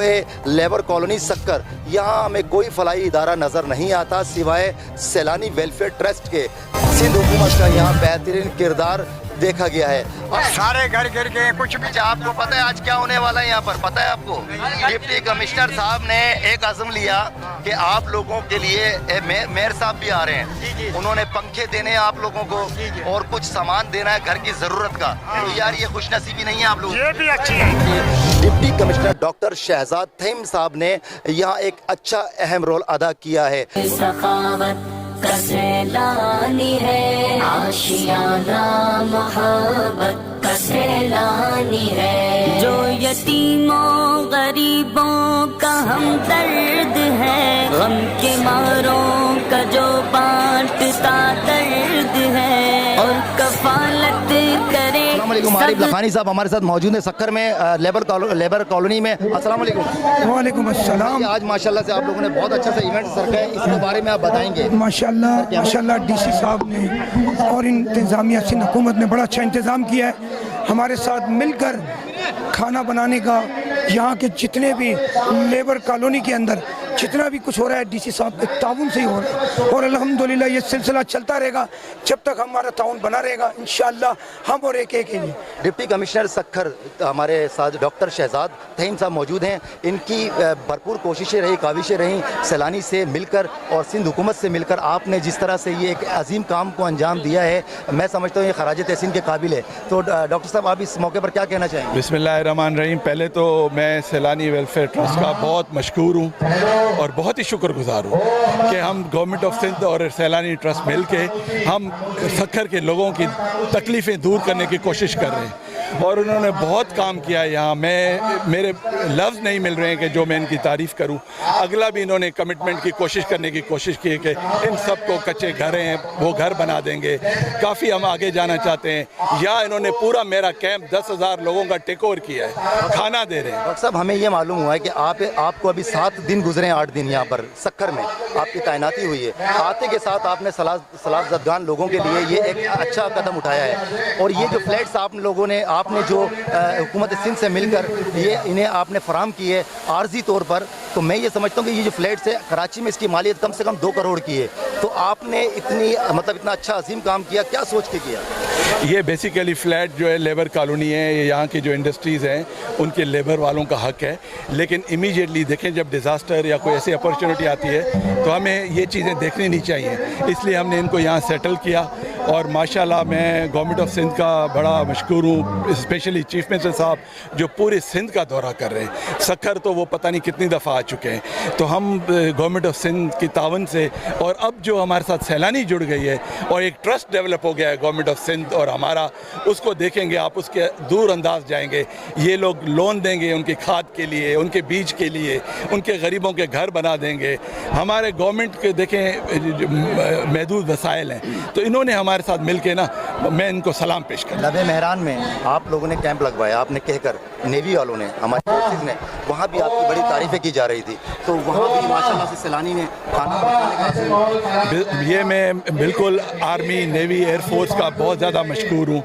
ہے labour colony سکر. یہاں ہمیں کوئی فلاحی ادارہ نظر نہیں آتا سوائے سیلانی ویلفیئر ٹرسٹ کے. سندھ حکومت کا یہاں بہترین کردار دیکھا گیا ہے. سارے گھر گر گئے, کچھ بھی. آپ کو پتہ ہے آج کیا ہونے والا ہے یہاں پر؟ پتہ ہے آپ کو؟ ڈپٹی کمشنر صاحب نے ایک عزم لیا کہ آپ لوگوں کے لیے, میئر صاحب بھی آ رہے ہیں, انہوں نے پنکھے دینے ہیں آپ لوگوں کو اور کچھ سامان دینا ہے گھر کی ضرورت کا. تو یار یہ خوش نصیبی نہیں ہے آپ لوگوں؟ یہ بھی اچھی ہے. Deputy commissioner doctor Shahzad theme صاحب نے یہاں ایک اچھا اہم رول ادا کیا ہے. کا سیلانی ہے, آشیانہ محبت کا سیلانی ہے, جو یتیموں غریبوں کا ہمدرد ہے, غم کے ماروں کا جو بانٹتا درد ہے, اور کفالت کرے. السلام علیکم. عارف لکھانی صاحب ہمارے ساتھ موجود ہیں سکر میں لیبر کالونی میں. السلام علیکم. وعلیکم السلام. آج ماشاءاللہ سے آپ لوگوں نے بہت اچھا سا ایونٹ رکھا ہے, اس کے بارے میں آپ بتائیں گے؟ ماشاءاللہ ڈی سی صاحب نے اور انتظامیہ سندھ حکومت نے بڑا اچھا انتظام کیا ہے. ہمارے ساتھ مل کر کھانا بنانے کا, یہاں کے جتنے بھی لیبر کالونی کے اندر جتنا بھی کچھ ہو رہا ہے ڈی سی صاحب کے تعاون سے ہی ہو رہا ہے, اور الحمدللہ یہ سلسلہ چلتا رہے گا جب تک ہمارا تعاون بنا رہے گا انشاءاللہ. ہم اور ایک کے لیے. ڈپٹی کمشنر سکھر ہمارے ساتھ ڈاکٹر شہزاد تھیم صاحب موجود ہیں. ان کی بھرپور کوششیں رہی, کاوشیں رہیں سیلانی سے مل کر اور سندھ حکومت سے مل کر. آپ نے جس طرح سے یہ ایک عظیم کام کو انجام دیا ہے, میں سمجھتا ہوں یہ خراج تحسین کے قابل ہے. تو ڈاکٹر صاحب آپ اس موقع پر کیا کہنا چاہیں گے؟ بسم اللہ الرحمن الرحیم. پہلے تو میں سیلانی ویلفیئر ٹرسٹ کا بہت مشکور ہوں اور بہت ہی شکر گزار ہوں کہ ہم گورنمنٹ آف سندھ اور سیلانی ٹرسٹ مل کے ہم سکھر کے لوگوں کی تکلیفیں دور کرنے کی کوشش کر رہے ہیں, اور انہوں نے بہت کام کیا ہے یہاں. میرے لفظ نہیں مل رہے ہیں کہ جو میں ان کی تعریف کروں. اگلا بھی انہوں نے کمٹمنٹ کی کوشش کرنے کی کوشش کی کہ ان سب کو کچے گھر ہیں وہ گھر بنا دیں گے. کافی ہم آگے جانا چاہتے ہیں. یا انہوں نے پورا میرا کیمپ 10,000 لوگوں کا ٹیک اوور کیا ہے, کھانا دے رہے ہیں. ڈاکٹر صاحب ہمیں یہ معلوم ہوا ہے کہ آپ کو ابھی 7 دن گزرے ہیں, 8 دن یہاں پر سکھر میں آپ کی تعیناتی ہوئی ہے. آتے کے ساتھ آپ نے سلاف زدگان لوگوں کے لیے یہ ایک اچھا قدم اٹھایا ہے, اور یہ جو فلیٹس آپ نے جو حکومت سندھ سے مل کر انہیں آپ نے فراہم کی ہے عارضی طور پر, تو میں یہ سمجھتا ہوں کہ یہ جو فلیٹس ہے کراچی میں اس کی مالیت کم سے کم 2 کروڑ کی ہے. تو آپ نے اتنا اچھا عظیم کام کیا, کیا سوچ کے کیا؟ یہ بیسیکلی فلیٹ جو ہے لیبر کالونی ہے, یہاں کی جو انڈسٹریز ہیں ان کے لیبر والوں کا حق ہے. لیکن امیجیٹلی دیکھیں جب ڈیزاسٹر یا کوئی ایسی اپرچونٹی آتی ہے تو ہمیں یہ چیزیں دیکھنی نہیں چاہیے, اس لیے ہم نے ان کو یہاں سیٹل کیا. اور ماشاءاللہ میں گورنمنٹ آف سندھ کا بڑا مشکور ہوں, اسپیشلی چیف منسٹر صاحب جو پورے سندھ کا دورہ کر رہے ہیں. سکھر تو وہ پتہ نہیں کتنی دفعہ آ چکے ہیں. تو ہم گورنمنٹ آف سندھ کی تعاون سے, اور اب جو ہمارے ساتھ سیلانی جڑ گئی ہے اور ایک ٹرسٹ ڈیولپ ہو گیا ہے گورنمنٹ آف سندھ اور ہمارا, اس کو دیکھیں گے آپ, اس کے دور انداز جائیں گے. یہ لوگ لون دیں گے ان کی کھاد کے لیے, ان کے بیج کے لیے, ان کے غریبوں کے گھر بنا دیں گے. ہمارے گورنمنٹ کے دیکھیں محدود وسائل ہیں, تو انہوں نے ہمارے ساتھ مل کے نا, میں ان کو سلام پیش کرتا ہوں. لبِ مہران میں آپ لوگوں نے کیمپ لگوایا, آپ نے کہہ کر نیوی والوں نے, ہمارے فورسز نے, وہاں بھی آپ کی بڑی تعریفیں کی جا رہی تھی. تو وہاں بھی ماشاءاللہ سے سیلانی نے کھانا پکانے کا, یہ میں بالکل آرمی, نیوی, ایئر فورس کا بہت زیادہ مشکور ہوں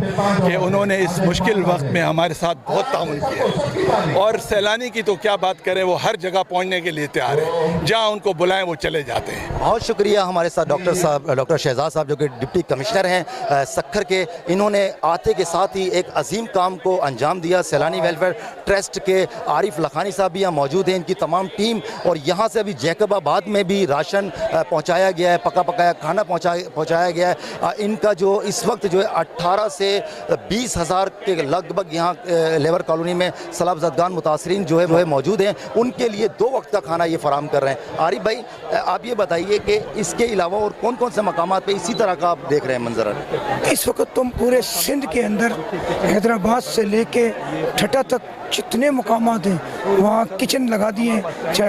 کہ انہوں نے اس مشکل وقت میں ہمارے ساتھ بہت تعاون کیا. اور سیلانی کی تو کیا بات کریں, وہ ہر جگہ پہنچنے کے لیے تیار ہے, جہاں ان کو بلائیں وہ چلے جاتے ہیں. بہت شکریہ. ہمارے ساتھ ڈاکٹر شہزاد صاحب جو کہ ڈپٹی کمشنر ہیں سکھر کے, انہوں نے آتے کے ساتھ ہی ایک عظیم کام کو انجام دیا. سیلانی ویلفیئر ٹرسٹ کے عارف لکھانی صاحب بھی یہاں موجود ہیں, ان کی تمام ٹیم, اور یہاں سے ابھی جیکب آباد میں بھی راشن پہنچایا گیا ہے, پکا پکایا کھانا پہنچایا گیا ہے. ان کا جو اس وقت جو ہے 18 سے 20 ہزار کے لگ بھگ یہاں لیبر کالونی میں سیلاب زدگان متاثرین جو ہے موجود ہیں, ان کے لیے 2 وقت کا کھانا یہ فراہم کر رہے ہیں. عارف بھائی آپ یہ بتائیے کہ اس کے علاوہ اور کون کون سے مقامات پہ اسی طرح کا آپ دیکھ رہے ہیں منظر؟ اس وقت تم پورے سندھ کے اندر حیدرآباد سے لے کے ٹھٹا تک جتنے مقامات ہیں وہاں کچن لگا دیے ہیں, چاہے